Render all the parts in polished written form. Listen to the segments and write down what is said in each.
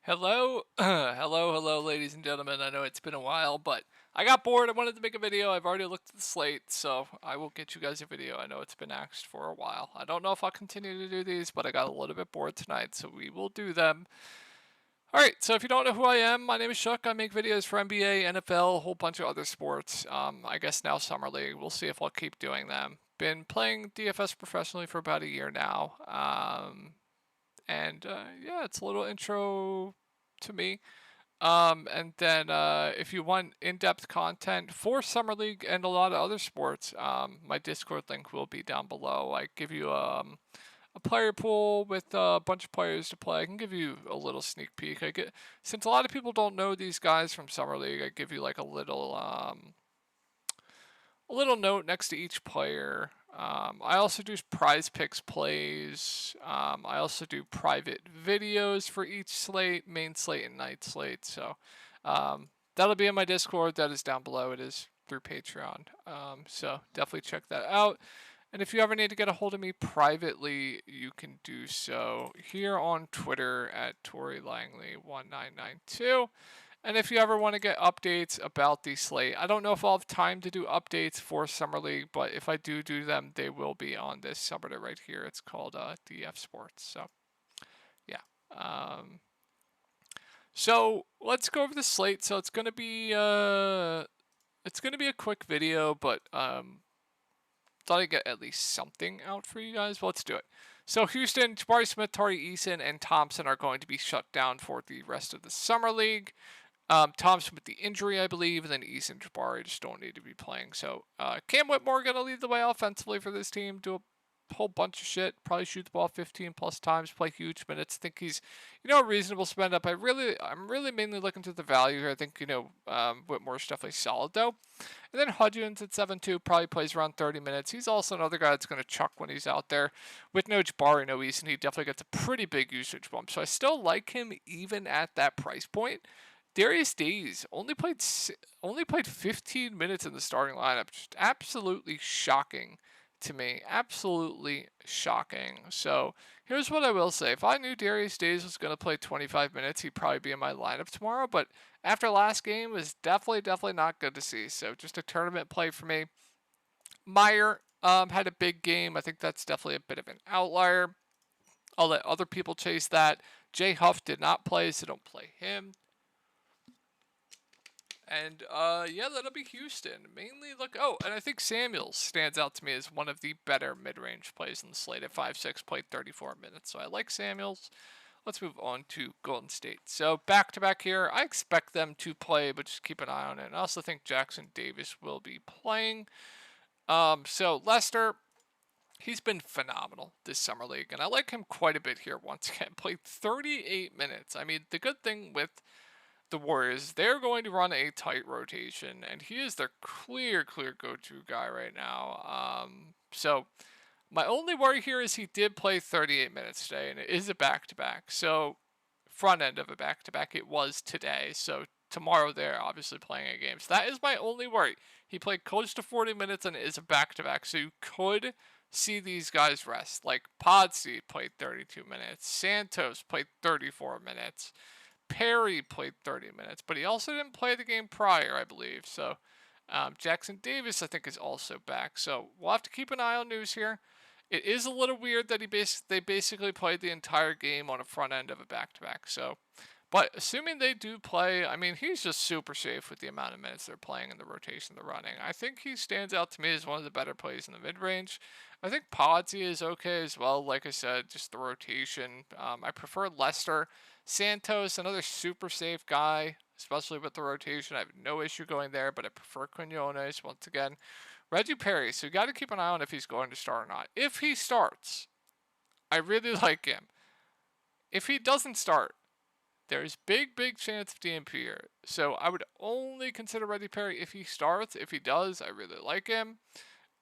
Hello, hello, ladies and gentlemen. I know it's been a while, but I got bored. I wanted to make a video. I've already looked at the slate, so I will get you guys a video. I know it's been asked for a while. I don't know if I'll continue to do these, but I got a little bit bored tonight, so we will do them. All right, so if you don't know who I am, my name is Shook. I make videos for NBA, NFL, a whole bunch of other sports. I guess now Summer League. We'll see if I'll keep doing them. Been playing DFS professionally for about a year now. Yeah, it's a little intro to me. And then if you want in-depth content for Summer League and a lot of other sports, my Discord link will be down below. I give you a player pool with a bunch of players to play. I can give you a little sneak peek. Since a lot of people don't know these guys from Summer League, I give you like a little note next to each player. I also do prize picks plays. I also do private videos for each slate, main slate and night slate. So that'll be in my Discord. That is down below. It is through Patreon. So definitely check that out. And if you ever need to get a hold of me privately, you can do so here on Twitter at ToryLangley1992. And if you ever want to get updates about the slate, I don't know if I'll have time to do updates for Summer League, but if I do them, they will be on this subreddit right here. It's called DF Sports. So, yeah. So let's go over the slate. So it's gonna be a quick video, but thought I'd get at least something out for you guys. Well, let's do it. So Houston, Jabari Smith, Tari Eason, and Thompson are going to be shut down for the rest of the Summer League. Thompson with the injury, I believe, and then Eason Jabari just don't need to be playing. So Cam Whitmore going to lead the way offensively for this team, do a whole bunch of shit, probably shoot the ball 15 plus times, play huge minutes. I think he's, a reasonable spend up. I'm really mainly looking to the value here. I think, Whitmore's definitely solid though. And then Hudgens at 7-2 probably plays around 30 minutes. He's also another guy that's going to chuck when he's out there. With no Jabari, no Eason, he definitely gets a pretty big usage bump. So I still like him even at that price point. Darius Days only played 15 minutes in the starting lineup. Just absolutely shocking to me. Absolutely shocking. So here's what I will say. If I knew Darius Days was going to play 25 minutes, he'd probably be in my lineup tomorrow. But after last game, was definitely not good to see. So just a tournament play for me. Meyer had a big game. I think that's definitely a bit of an outlier. I'll let other people chase that. Jay Huff did not play, so don't play him. And yeah, that'll be Houston. Mainly look. Oh, and I think Samuels stands out to me as one of the better mid-range plays in the slate at 5'6", played 34 minutes. So I like Samuels. Let's move on to Golden State. So back-to-back here. I expect them to play, but just keep an eye on it. And I also think Jackson Davis will be playing. So Lester, he's been phenomenal this Summer League, and I like him quite a bit here once again. Played 38 minutes. I mean, the good thing with the Warriors, they're going to run a tight rotation, and he is their clear go-to guy right now. So my only worry here is he did play 38 minutes today, and it is a back-to-back. So front end of a back-to-back, it was today. So tomorrow they're obviously playing a game. So that is my only worry. He played close to 40 minutes, and it is a back-to-back. So you could see these guys rest. Like Podsy played 32 minutes. Santos played 34 minutes. Perry played 30 minutes, but he also didn't play the game prior, I believe. So Jackson Davis, I think, is also back. So we'll have to keep an eye on news here. It is a little weird that they basically played the entire game on a front end of a back-to-back. So, but assuming they do play, I mean, he's just super safe with the amount of minutes they're playing and the rotation they're running. I think he stands out to me as one of the better plays in the mid-range. I think Podsy is okay as well. Like I said, just the rotation. I prefer Lester. Santos, another super safe guy, especially with the rotation. I have no issue going there, but I prefer Quinones once again. Reggie Perry, so you got to keep an eye on if he's going to start or not. If he starts, I really like him. If he doesn't start, there's big chance of DNP here. So I would only consider Reggie Perry if he starts. If he does, I really like him.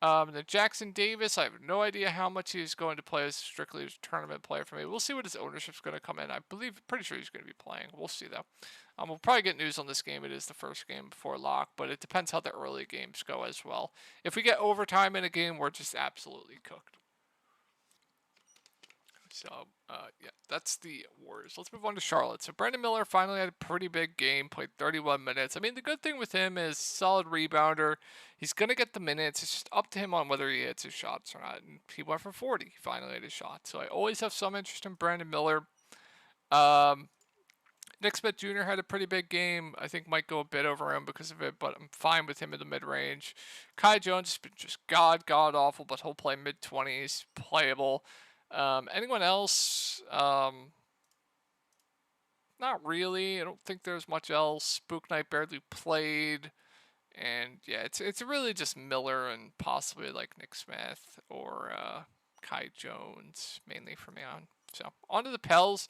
Then Jackson Davis, I have no idea how much he's going to play as strictly as a tournament player for me. We'll see what his ownership's going to come in. Pretty sure he's going to be playing. We'll see though. We'll probably get news on this game. It is the first game before lock, but it depends how the early games go as well. If we get overtime in a game, we're just absolutely cooked. So, yeah, that's the Warriors. Let's move on to Charlotte. So, Brandon Miller finally had a pretty big game, played 31 minutes. I mean, the good thing with him is solid rebounder. He's going to get the minutes. It's just up to him on whether he hits his shots or not. And he went for 40. He finally hit his shot. So, I always have some interest in Brandon Miller. Nick Smith Jr. had a pretty big game. I think might go a bit over him because of it, but I'm fine with him in the mid range. Kai Jones has been just god awful, but he'll play mid 20s, playable. Anyone else? Not really. I don't think there's much else. Spook Knight barely played, and yeah, it's really just Miller and possibly like Nick Smith or Kai Jones mainly for me on. So on to the Pels.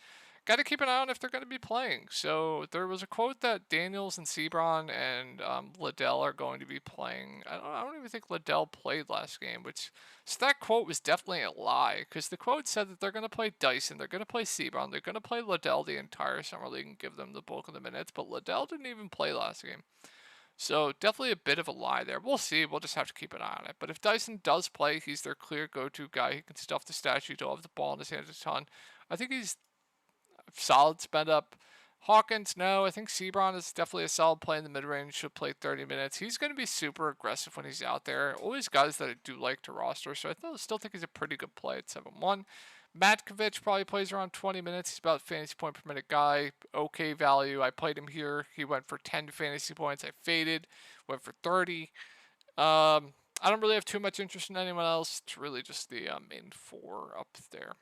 Got to keep an eye on if they're going to be playing. So there was a quote that Daniels and Sebron and Liddell are going to be playing. I don't even think Liddell played last game, which so that quote was definitely a lie because the quote said that they're going to play Dyson, they're going to play Sebron, they're going to play Liddell the entire summer league and give them the bulk of the minutes. But Liddell didn't even play last game. So definitely a bit of a lie there. We'll see. We'll just have to keep an eye on it. But if Dyson does play, he's their clear go-to guy. He can stuff the statue. He'll have the ball in his hands a ton. I think he's solid spend up. Hawkins, no. I think Sebron is definitely a solid play in the mid-range. Should play 30 minutes. He's going to be super aggressive when he's out there. Always guys that I do like to roster. So I still think he's a pretty good play at 7-1. Matkovich probably plays around 20 minutes. He's about fantasy point per minute guy. Okay value. I played him here. He went for 10 fantasy points. I faded. Went for 30. I don't really have too much interest in anyone else. It's really just the main four up there.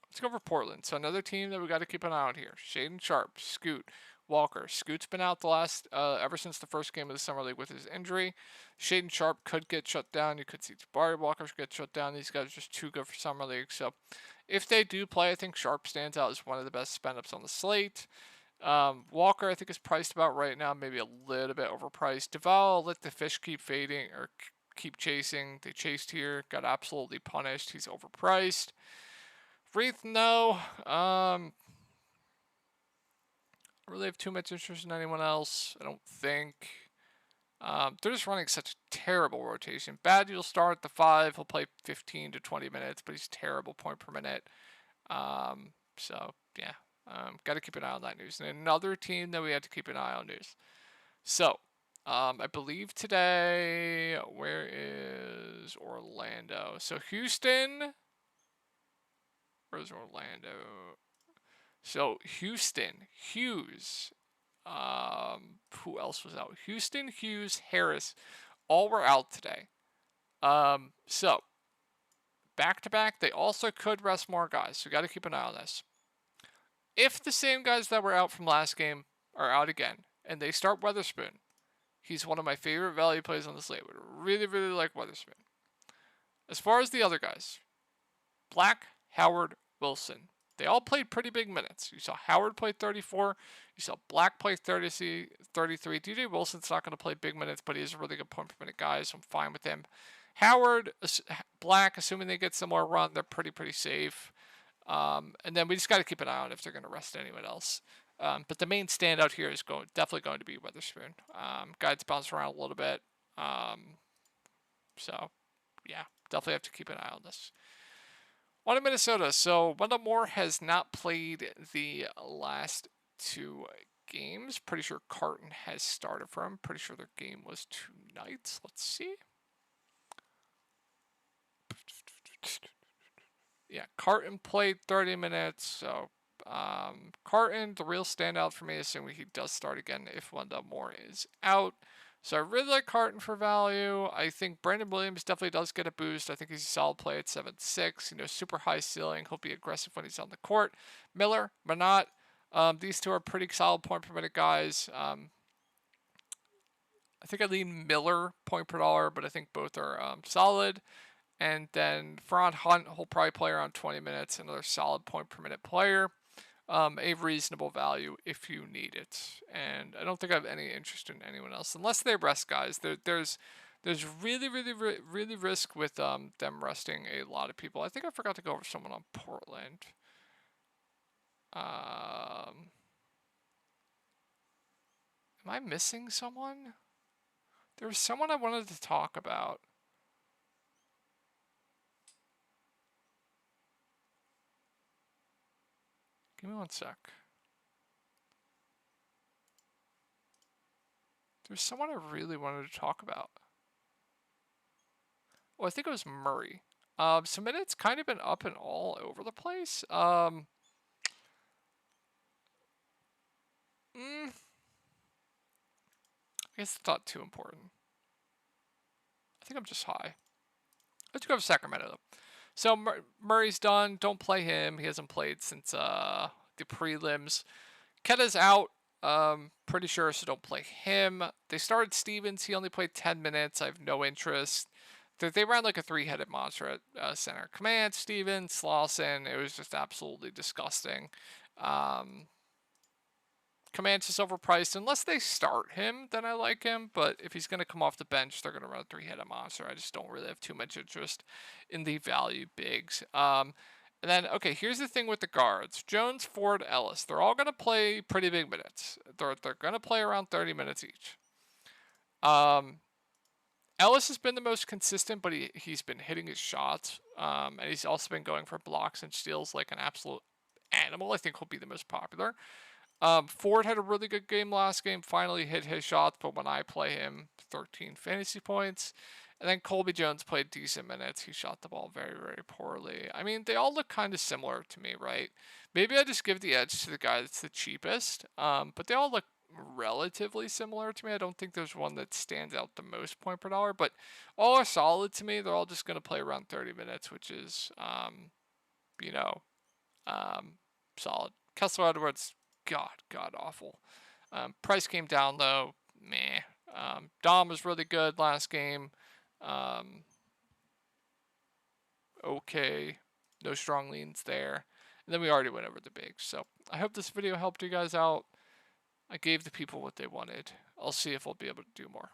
Let's go for Portland. So another team that we got to keep an eye on here. Shaden Sharp, Scoot, Walker. Scoot's been out the last ever since the first game of the summer league with his injury. Shaden Sharp could get shut down. You could see Jabari Walker get shut down. These guys are just too good for summer league. So if they do play, I think Sharp stands out as one of the best spend ups on the slate. Walker, I think, is priced about right now, maybe a little bit overpriced. Duval let the fish keep fading or keep chasing. They chased here, got absolutely punished. He's overpriced. Wreath, no. I don't really have too much interest in anyone else. I don't think. They're just running such a terrible rotation. Bad, you'll start at the 5. He'll play 15 to 20 minutes, but he's terrible point per minute. So, yeah. Got to keep an eye on that news. And another team that we had to keep an eye on news. So, I believe today, where is Orlando? So, Houston. Where's Orlando? So Houston, Hughes, who else was out? Houston, Hughes, Harris, all were out today. So back to back, they also could rest more guys. So got to keep an eye on this. If the same guys that were out from last game are out again, and they start Weatherspoon, he's one of my favorite value plays on the slate. Would really, really like Weatherspoon. As far as the other guys, Black, Howard, Wilson. They all played pretty big minutes. You saw Howard play 34. You saw Black play 33. DJ Wilson's not going to play big minutes, but he is a really good point per minute guy, so I'm fine with him. Howard, Black, assuming they get some more run, they're pretty safe. And then we just got to keep an eye on if they're going to rest anyone else. But the main standout here is definitely going to be Weatherspoon. Guys bounce around a little bit. So, yeah, definitely have to keep an eye on this. On to Minnesota. So Wendell Moore has not played the last 2 games. Pretty sure Carton has started for him. Pretty sure their game was tonight. Let's see. Yeah, Carton played 30 minutes. So Carton, the real standout for me, assuming he does start again if Wendell Moore is out. So I really like Carton for value. I think Brandon Williams definitely does get a boost. I think he's a solid play at 7-6. Super high ceiling. He'll be aggressive when he's on the court. Miller, Manat. These two are pretty solid point per minute guys. I think I lean Miller point per dollar, but I think both are solid. And then Ferran Hunt, he'll probably play around 20 minutes. Another solid point per minute player. A reasonable value if you need it. And I don't think I have any interest in anyone else unless they rest guys. There's really risk with them resting a lot of people. I think I forgot to go over someone on Portland. Am I missing someone? There was someone I wanted to talk about. Give me one sec. There's someone I really wanted to talk about. Well, I think it was Murray. So minutes kind of been up and all over the place. I guess it's not too important. I think I'm just high. Let's go to Sacramento though. So Murray's done. Don't play him. He hasn't played since the prelims. Ketta's out. Pretty sure, so don't play him. They started Stevens. He only played 10 minutes. I have no interest. They ran like a three-headed monster at center. Command, Stevens, Slauson. It was just absolutely disgusting. Command's just overpriced. Unless they start him, then I like him. But if he's going to come off the bench, they're going to run a three-headed monster. I just don't really have too much interest in the value bigs. And then, okay, here's the thing with the guards. Jones, Ford, Ellis. They're all going to play pretty big minutes. They're going to play around 30 minutes each. Ellis has been the most consistent, but he's been hitting his shots. And he's also been going for blocks and steals like an absolute animal. I think he'll be the most popular. Ford had a really good game last game, finally hit his shots, but when I play him, 13 fantasy points. And then Colby Jones played decent minutes. He shot the ball very, very poorly. I mean, they all look kind of similar to me, right? Maybe I just give the edge to the guy that's the cheapest, but they all look relatively similar to me. I don't think there's one that stands out the most point per dollar, but all are solid to me. They're all just going to play around 30 minutes, which is, solid. Kessler Edwards, god awful. Price came down though, meh. Dom was really good last game. Okay, no strong leans there. And then we already went over the bigs. So I hope this video helped you guys out. I gave the people what they wanted. I'll see if I'll be able to do more.